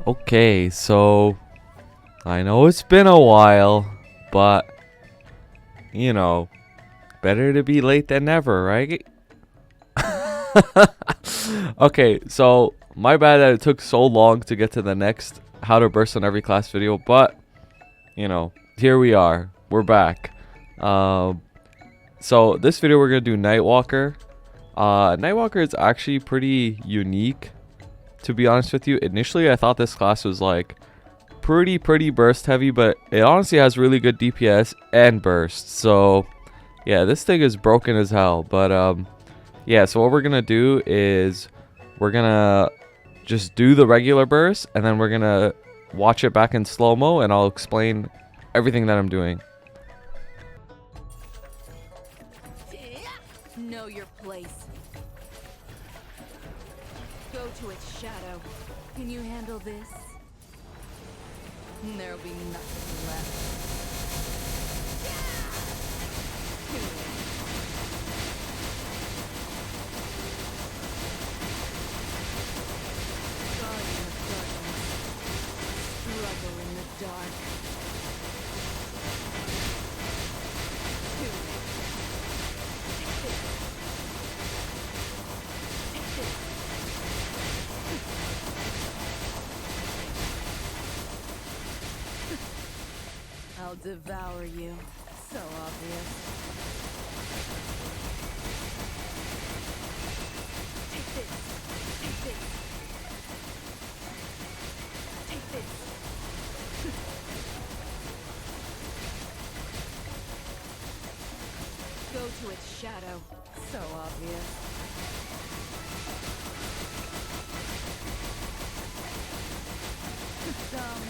Okay, so I know it's been a while, but you know, better to be late than never, right? Okay, so my bad that it took so long to get to the next how to burst on every class video, but here we are. We're back. Um, so this video we're gonna do Nightwalker. Nightwalker is actually pretty unique, to be honest with you. Initially, I thought this class was like pretty burst heavy, but it honestly has really good DPS and burst. So yeah, this thing is broken as hell. But yeah, so what we're gonna do is we're gonna just do the regular burst, and then we're gonna watch it back in slow-mo, and I'll explain everything that I'm doing. Know your place. Go to its shadow. Can you handle this? There'll be nothing left. Guardian of darkness. Struggle in the dark. I'll devour you. So obvious. Take this. Take this. Take this. Go to its shadow. So obvious. Dumb.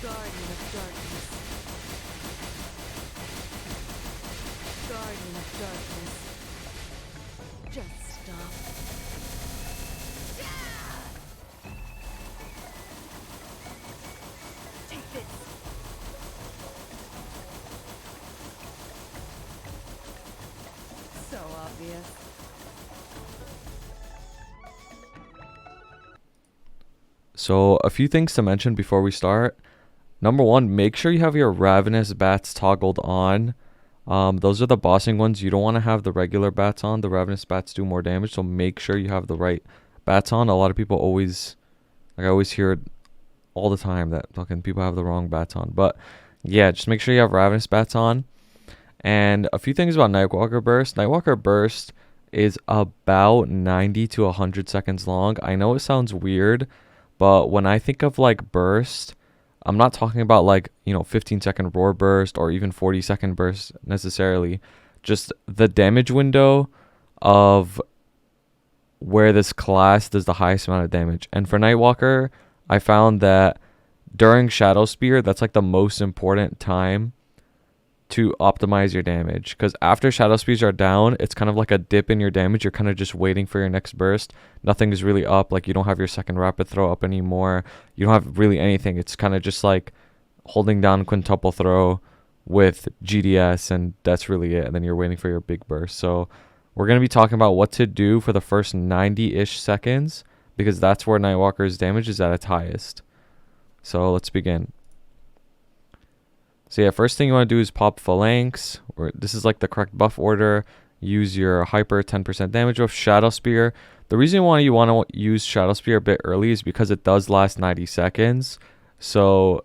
Guardian of darkness. Guardian of darkness. Just stop. Take this. So obvious. So a few things to mention before we start. Number one, make sure you have your Ravenous Bats toggled on. Those are the bossing ones. You don't want to have the regular bats on. The Ravenous Bats do more damage, so make sure you have the right bats on. A lot of people always, I always hear it all the time that fucking people have the wrong bats on. But yeah, just make sure you have Ravenous Bats on. And a few things about Nightwalker Burst. Nightwalker Burst is about 90 to 100 seconds long. I know it sounds weird, but when I think of like burst, I'm not talking about like, 15-second roar burst or even 40-second burst necessarily. Just the damage window of where this class does the highest amount of damage. And for Nightwalker, I found that during Shadow Spear, that's like the most important time to optimize your damage, because after Shadow Spears are down, it's kind of like a dip in your damage. You're kind of just waiting for your next burst. Nothing is really up. Like, you don't have your second rapid throw up anymore. You don't have really anything. It's kind of just like holding down quintuple throw with GDS, and that's really it. And then you're waiting for your big burst. So we're going to be talking about what to do for the first 90-ish seconds, because that's where Nightwalker's damage is at its highest. So let's begin. So yeah, first thing you want to do is pop Phalanx. This is like the correct buff order. Use your hyper 10% damage buff, Shadow Spear. The reason why you want to use Shadow Spear a bit early is because it does last 90 seconds. So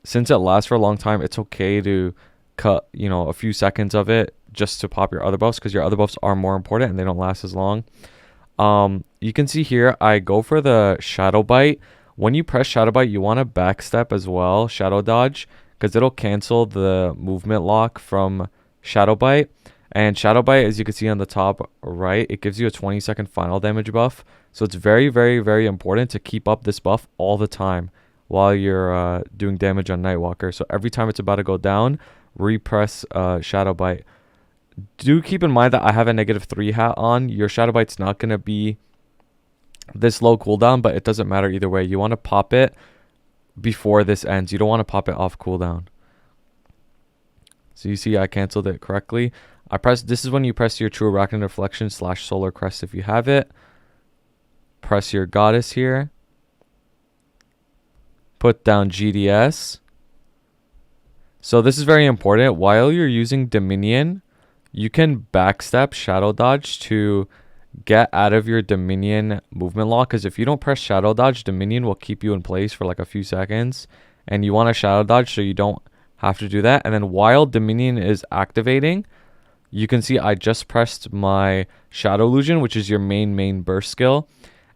since it lasts for a long time, it's okay to cut, a few seconds of it just to pop your other buffs, because your other buffs are more important and they don't last as long. You can see here, I go for the Shadow Bite. When you press Shadow Bite, you want to backstep as well, Shadow Dodge, because it'll cancel the movement lock from Shadow Bite. And Shadow Bite, as you can see on the top right, it gives you a 20-second final damage buff. So it's very important to keep up this buff all the time while you're doing damage on Nightwalker. So every time it's about to go down, repress Shadow Bite. Do keep in mind that I have a -3 hat on. Your Shadow Bite's not going to be this low cooldown, but it doesn't matter either way. You want to pop it before this ends. You don't want to pop it off cooldown. So you see I canceled it correctly. This is when you press your True Arachnid Reflection / Solar Crest if you have it. Press your Goddess here. Put down GDS. So this is very important. While you're using Dominion, you can backstep Shadow Dodge to get out of your Dominion movement lock, because if you don't press Shadow Dodge, Dominion will keep you in place for like a few seconds, and you want to Shadow Dodge so you don't have to do that. And then while Dominion is activating, you can see I just pressed my Shadow Illusion, which is your main burst skill,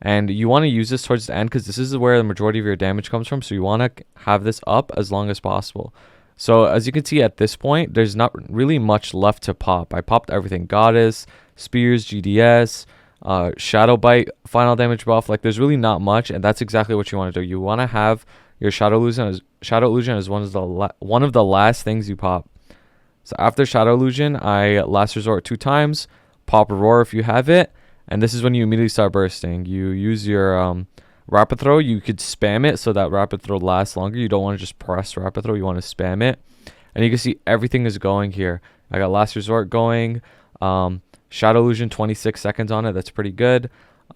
and you want to use this towards the end because this is where the majority of your damage comes from, so you want to have this up as long as possible. So as you can see at this point, there's not really much left to pop. I popped everything: Goddess, Spears, GDS, Shadow Bite, final damage buff. Like, there's really not much, and that's exactly what you want to do. You want to have your Shadow Illusion as one of the last things you pop. So after Shadow Illusion, I last resort 2 times, pop Roar if you have it, and this is when you immediately start bursting. You use your Rapid Throw. You could spam it so that Rapid Throw lasts longer. You don't want to just press Rapid Throw. You want to spam it. And you can see everything is going here. I got Last Resort going. Shadow Illusion, 26 seconds on it. That's pretty good.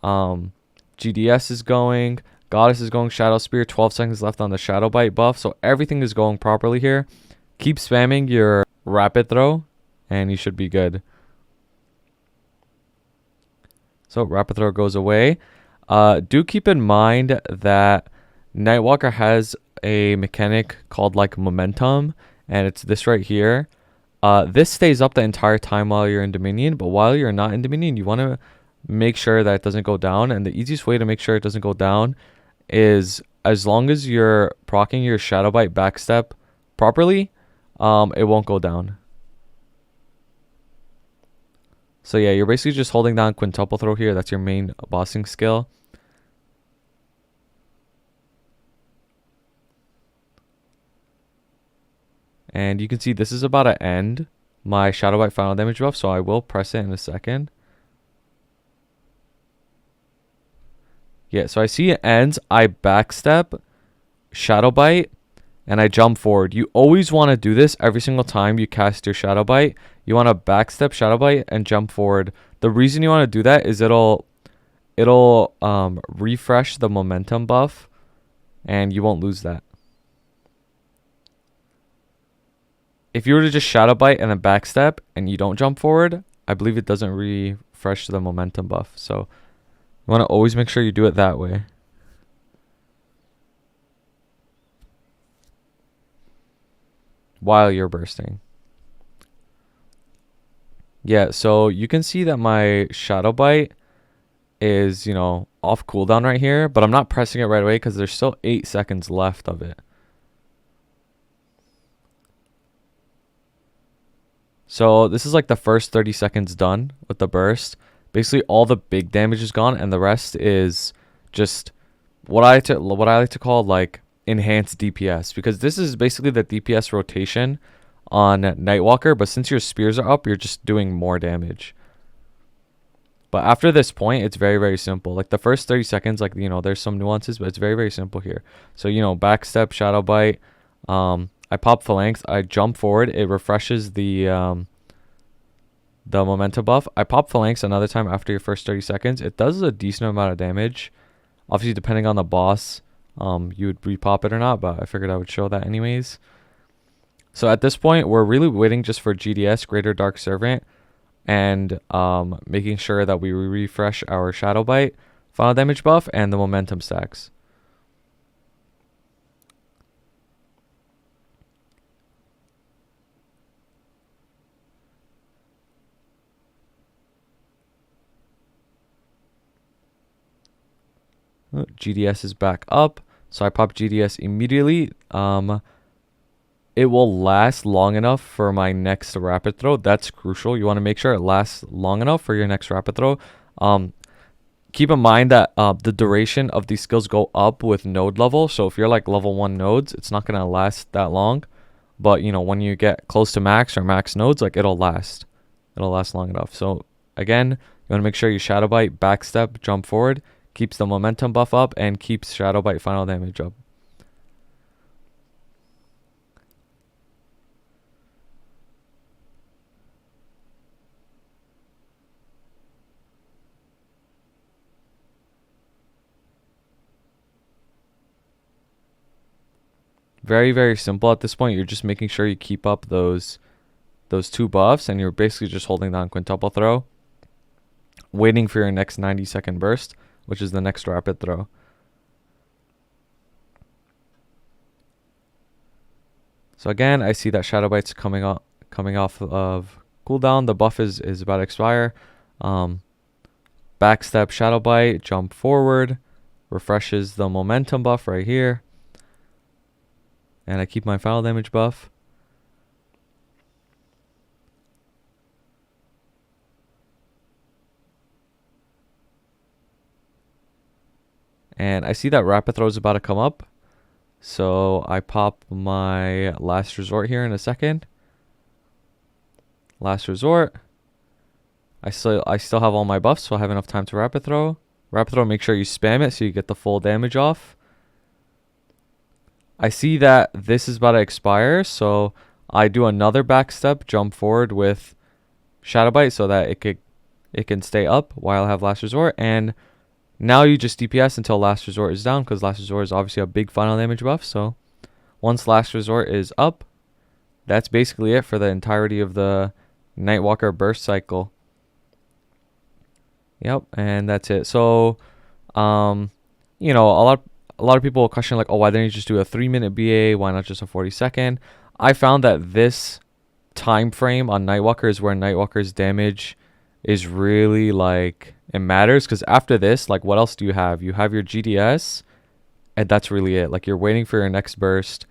GDS is going. Goddess is going. Shadow Spear, 12 seconds left on the Shadow Bite buff. So everything is going properly here. Keep spamming your Rapid Throw, and you should be good. So Rapid Throw goes away. Do keep in mind that Nightwalker has a mechanic called like Momentum, and it's this right here. This stays up the entire time while you're in Dominion, but while you're not in Dominion, you want to make sure that it doesn't go down. And the easiest way to make sure it doesn't go down is, as long as you're proccing your Shadow Bite backstep properly, it won't go down. So yeah, you're basically just holding down Quintuple Throw here. That's your main bossing skill. And you can see this is about to end my Shadow Bite final damage buff, so I will press it in a second. Yeah, so I see it ends. I backstep, Shadow Bite, and I jump forward. You always want to do this every single time you cast your Shadow Bite. You want to backstep, Shadow Bite, and jump forward. The reason you want to do that is it'll refresh the momentum buff, and you won't lose that. If you were to just Shadow Bite and then backstep and you don't jump forward, I believe it doesn't refresh the momentum buff. So you want to always make sure you do it that way. While you're bursting. Yeah, so you can see that my Shadow Bite is, off cooldown right here, but I'm not pressing it right away because there's still 8 seconds left of it. So this is like the first 30 seconds done with the burst. Basically all the big damage is gone, and the rest is just what I like to call like enhanced DPS, because this is basically the DPS rotation on Nightwalker, but since your spears are up, you're just doing more damage. But after this point, it's very, very simple. Like the first 30 seconds, like, there's some nuances, but it's very, very simple here. So, backstep, Shadow Bite, I pop Phalanx, I jump forward, it refreshes the momentum buff. I pop Phalanx another time after your first 30 seconds. It does a decent amount of damage. Obviously, depending on the boss, you would repop it or not, but I figured I would show that anyways. So at this point, we're really waiting just for GDS, Greater Dark Servant, and making sure that we refresh our Shadow Bite, final damage buff, and the momentum stacks. GDS is back up, so I pop GDS immediately. It will last long enough for my next Rapid Throw. That's crucial. You want to make sure it lasts long enough for your next Rapid Throw. Keep in mind that the duration of these skills go up with node level. So if you're like level 1 nodes, it's not going to last that long. But, when you get close to max or max nodes, like it'll last. It'll last long enough. So again, you want to make sure you Shadow Bite, backstep, jump forward. keeps the momentum buff up, and keeps Shadow Bite final damage up. Very, very simple at this point. You're just making sure you keep up those two buffs, and you're basically just holding down quintuple throw, waiting for your next 90-second burst, which is the next rapid throw. So again, I see that Shadow Bite's coming off of cooldown. The buff is about to expire. Backstep Shadow Bite, jump forward, refreshes the momentum buff right here. And I keep my final damage buff. And I see that rapid throw is about to come up. So I pop my last resort here in a second. Last resort. I still have all my buffs, so I have enough time to rapid throw. Rapid throw, make sure you spam it so you get the full damage off. I see that this is about to expire, so I do another backstep, jump forward with Shadow Bite so that it can stay up while I have last resort. And now you just DPS until last resort is down, because last resort is obviously a big final damage buff. So once last resort is up, that's basically it for the entirety of the Nightwalker burst cycle. Yep, and that's it. So you know, a lot of people will question like, oh, why didn't you just do a 3-minute BA? Why not just a 40-second? I found that this time frame on Nightwalker is where Nightwalker's damage is really like, it matters, because after this, like, what else do you have? You have your GDS, and that's really it. Like, you're waiting for your next burst.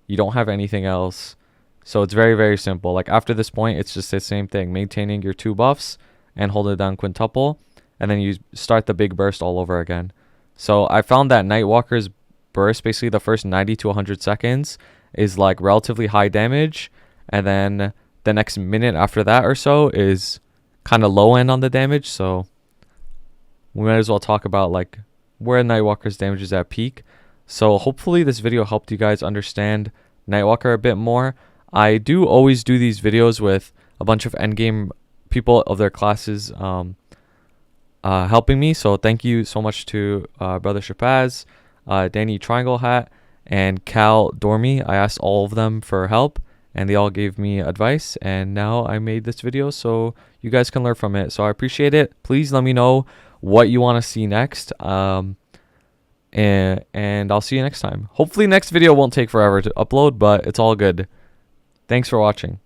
You don't have anything else. So it's very, very simple. Like, after this point, it's just the same thing, maintaining your 2 buffs and holding down quintuple, and then you start the big burst all over again. So I found that Nightwalker's burst, basically the first 90 to 100 seconds, is like relatively high damage, and then the next minute after that or so is kind of low end on the damage. So we might as well talk about like where Nightwalker's damage is at peak. So hopefully this video helped you guys understand Nightwalker a bit more. I do always do these videos with a bunch of endgame people of their classes helping me. So thank you so much to brother Shapaz, Danny Trianglehat, and Cal Dormi. I asked all of them for help, and they all gave me advice, and now I made this video so you guys can learn from it. So I appreciate it. Please let me know what you want to see next, and I'll see you next time. Hopefully next video won't take forever to upload, but it's all good. Thanks for watching.